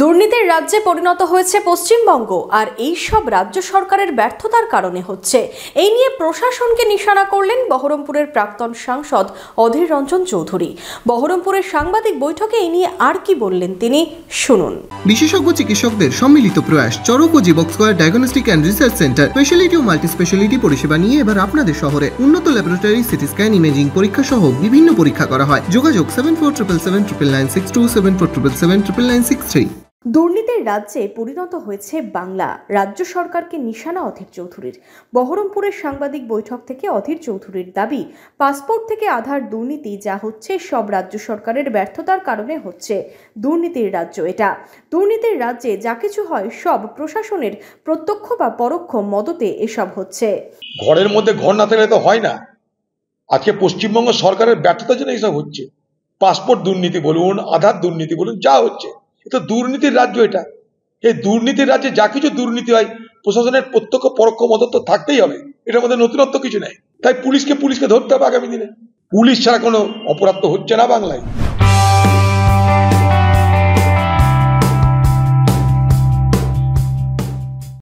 দুর্নীতির রাজ্যে পরিণত হয়েছে পশ্চিমবঙ্গ, আর এই সব রাজ্য সরকারের ব্যর্থতার কারণে হচ্ছে। এই নিয়ে প্রশাসনকে নিশানা করলেন বহরমপুরের প্রাক্তন সাংসদ অধীর রঞ্জন চৌধুরী। বহরমপুরের সাংবাদিক বৈঠকে এই নিয়ে আর কি বললেন তিনি, শুনুন। বিশেষজ্ঞ চিকিৎসকদের সম্মিলিত প্রয়াস, চরক ও Jibak square diagnostic and research centre speciality ও মাল্টি স্পেশালিটি পরিষেবা নিয়ে এবার আপনাদের শহরে উন্নত ল্যাবরেটরি, সিটি স্ক্যান, ইমেজিং পরীক্ষা সহ বিভিন্ন পরীক্ষা করা হয়। যোগাযোগ 7477799627, 7477799663। দুর্নীতির রাজ্যে পরিণত হয়েছে বাংলা। রাজ্য সরকারকে নিশানা অধীর চৌধুরীর। বহরমপুরের সাংবাদিক বৈঠক থেকে অধীর চৌধুরীর দাবি, পাসপোর্ট থেকে আধার দুর্নীতি যা হচ্ছে সব রাজ্য সরকারের ব্যর্থতার কারণে হচ্ছে। দুর্নীতির রাজ্য এটা। দুর্নীতির রাজ্যে যা কিছু হয় সব প্রশাসনের প্রত্যক্ষ বা পরোক্ষ মদতে এসব হচ্ছে। ঘরের মধ্যে ঘর না থাকলে তো হয় না। আজকে পশ্চিমবঙ্গ সরকারের ব্যর্থতার জন্য এইসব হচ্ছে। পাসপোর্ট দুর্নীতি বলুন, আধার দুর্নীতি বলুন, যা হচ্ছে এটা দুর্নীতির রাজ্য। এটা এই দুর্নীতির রাজ্যে যা কিছু দুর্নীতি হয় প্রশাসনের প্রত্যক্ষ পরোক্ষ মদত তো থাকতেই হবে। এটার মধ্যে নতুনত্ব কিছু নেই। তাই পুলিশকে ধরতে হবে আগামী দিনে। পুলিশ ছাড়া কোনো অপরাধ তো হচ্ছে না বাংলায়।